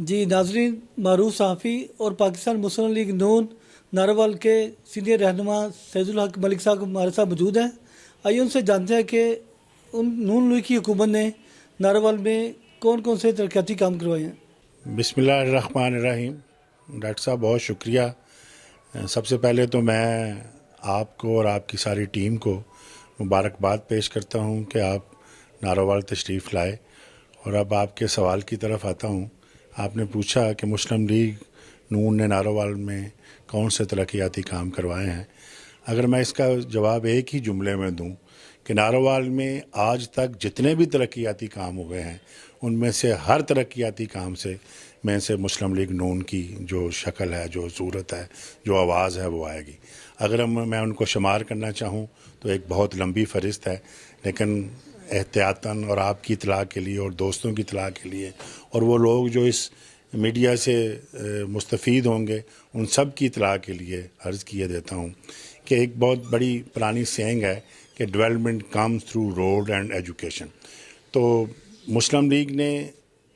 جی ناظرین، معروف صحافی اور پاکستان مسلم لیگ نون ناروال کے سینئر رہنما سید الحق ملک صاحب ہمارے ساتھ موجود ہیں۔ آئیے ان سے جانتے ہیں کہ ان نون لیگ کی حکومت نے ناروال میں کون کون سے ترقیاتی کام کروائے ہیں۔ بسم اللہ الرحمن الرحیم۔ ڈاکٹر صاحب بہت شکریہ۔ سب سے پہلے تو میں آپ کو اور آپ کی ساری ٹیم کو مبارکباد پیش کرتا ہوں کہ آپ ناروال تشریف لائے، اور اب آپ کے سوال کی طرف آتا ہوں۔ آپ نے پوچھا کہ مسلم لیگ نون نے ناروال میں کون سے ترقیاتی کام کروائے ہیں۔ اگر میں اس کا جواب ایک ہی جملے میں دوں کہ ناروال میں آج تک جتنے بھی ترقیاتی کام ہوئے ہیں ان میں سے ہر ترقیاتی کام میں سے مسلم لیگ نون کی جو شکل ہے، جو صورت ہے، جو آواز ہے وہ آئے گی۔ اگر میں ان کو شمار کرنا چاہوں تو ایک بہت لمبی فہرست ہے، لیکن احتیاطاً اور آپ کی اطلاع کے لیے اور دوستوں کی اطلاع کے لیے اور وہ لوگ جو اس میڈیا سے مستفید ہوں گے ان سب کی اطلاع کے لیے عرض کیے دیتا ہوں کہ ایک بہت بڑی پرانی سینگ ہے کہ development comes through road and education. تو مسلم لیگ نے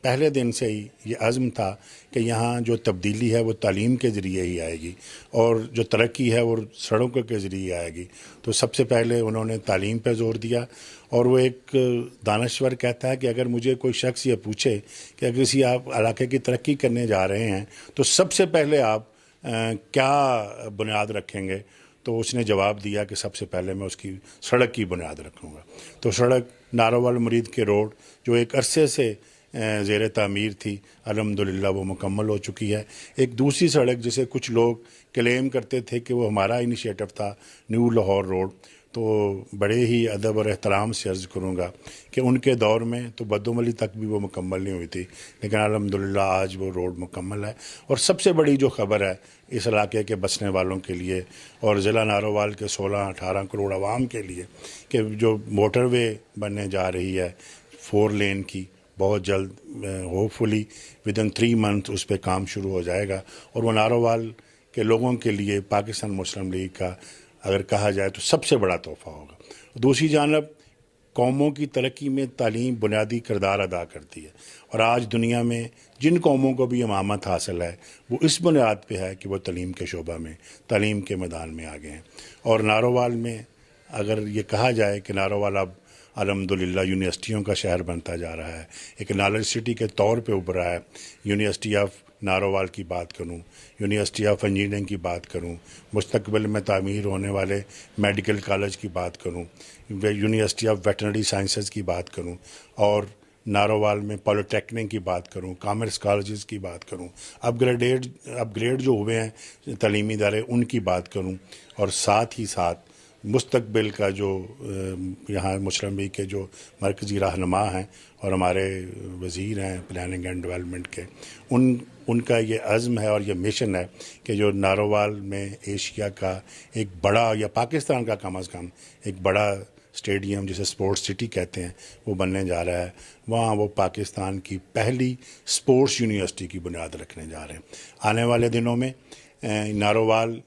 پہلے دن سے ہی یہ عزم تھا کہ یہاں جو تبدیلی ہے وہ تعلیم کے ذریعے ہی آئے گی، اور جو ترقی ہے وہ سڑکوں کے ذریعے آئے گی۔ تو سب سے پہلے انہوں نے تعلیم پہ زور دیا، اور وہ ایک دانشور کہتا ہے کہ اگر مجھے کوئی شخص یہ پوچھے کہ اگر کسی آپ علاقے کی ترقی کرنے جا رہے ہیں تو سب سے پہلے آپ کیا بنیاد رکھیں گے، تو اس نے جواب دیا کہ سب سے پہلے میں اس کی سڑک کی بنیاد رکھوں گا۔ تو سڑک ناروال مرید کے روڈ جو ایک عرصے سے زیر تعمیر تھی، الحمدللہ وہ مکمل ہو چکی ہے۔ ایک دوسری سڑک جسے کچھ لوگ کلیم کرتے تھے کہ وہ ہمارا انیشیٹو تھا، نیو لاہور روڈ، تو بڑے ہی ادب اور احترام سے عرض کروں گا کہ ان کے دور میں تو بدوملی تک بھی وہ مکمل نہیں ہوئی تھی، لیکن الحمدللہ آج وہ روڈ مکمل ہے۔ اور سب سے بڑی جو خبر ہے اس علاقے کے بسنے والوں کے لیے اور ضلع ناروال کے 16-18 کروڑ عوام کے لیے کہ جو موٹر وے بننے جا رہی ہے 4 لین کی، بہت جلد ہوپ فلی ودن 3 منتھ اس پہ کام شروع ہو جائے گا، اور وہ ناروال کے لوگوں کے لیے پاکستان مسلم لیگ کا اگر کہا جائے تو سب سے بڑا تحفہ ہوگا۔ دوسری جانب قوموں کی ترقی میں تعلیم بنیادی کردار ادا کرتی ہے، اور آج دنیا میں جن قوموں کو بھی امامت حاصل ہے وہ اس بنیاد پہ ہے کہ وہ تعلیم کے شعبہ میں، تعلیم کے میدان میں آگے ہیں۔ اور ناروال میں اگر یہ کہا جائے کہ ناروال اب الحمدللہ یونیورسٹیوں کا شہر بنتا جا رہا ہے، ایک نالج سٹی کے طور پہ ابھرا ہے۔ یونیورسٹی آف ناروال کی بات کروں، یونیورسٹی آف انجینئرنگ کی بات کروں، مستقبل میں تعمیر ہونے والے میڈیکل کالج کی بات کروں، یونیورسٹی آف ویٹرنری سائنسز کی بات کروں، اور ناروال میں پولی ٹیکنک کی بات کروں، کامرس کالجز کی بات کروں، اپ گریڈ جو ہوئے ہیں تعلیمی ادارے ان کی بات کروں، اور ساتھ ہی ساتھ مستقبل کا جو یہاں مسلم لیگ کے جو مرکزی رہنما ہیں اور ہمارے وزیر ہیں پلاننگ اینڈ ڈیولپمنٹ کے، ان کا یہ عزم ہے اور یہ مشن ہے کہ جو ناروال میں ایشیا کا ایک بڑا، یا پاکستان کا کم از کم ایک بڑا اسٹیڈیم جسے اسپورٹس سٹی کہتے ہیں وہ بننے جا رہا ہے، وہاں وہ پاکستان کی پہلی اسپورٹس یونیورسٹی کی بنیاد رکھنے جا رہے ہیں۔ آنے والے دنوں میں ناروال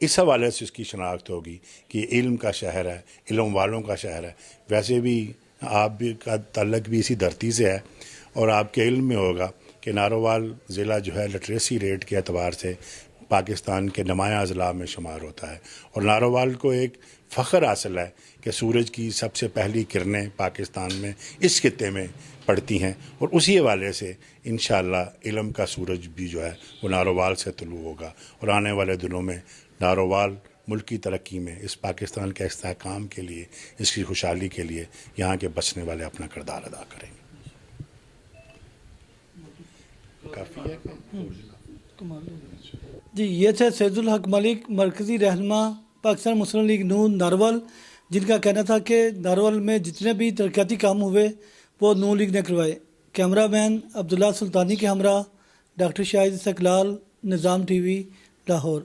اس حوالے سے اس کی شناخت ہوگی کہ علم کا شہر ہے، علم والوں کا شہر ہے۔ ویسے بھی آپ بھی کا تعلق بھی اسی دھرتی سے ہے، اور آپ کے علم میں ہوگا کہ ناروال ضلع جو ہے لٹریسی ریٹ کے اعتبار سے پاکستان کے نمایاں اضلاع میں شمار ہوتا ہے، اور ناروال کو ایک فخر حاصل ہے کہ سورج کی سب سے پہلی کرنیں پاکستان میں اس خطے میں پڑتی ہیں، اور اسی حوالے سے انشاءاللہ علم کا سورج بھی جو ہے وہ ناروال سے طلوع ہوگا، اور آنے والے دنوں میں ناروال ملکی ترقی میں اس پاکستان کے استحکام کے لیے، اس کی خوشحالی کے لیے یہاں کے بسنے والے اپنا کردار ادا کریں گے۔ کافی ہے جی یہ تھے سید الحق ملک، مرکزی رہنما پاکستان مسلم لیگ نون ناروال، جن کا کہنا تھا کہ ناروال میں جتنے بھی ترقیاتی کام ہوئے وہ نون لیگ نے کروائے۔ کیمرہ مین عبداللہ سلطانی کے ہمراہ ڈاکٹر شاہد استقلال، نظام ٹی وی، لاہور۔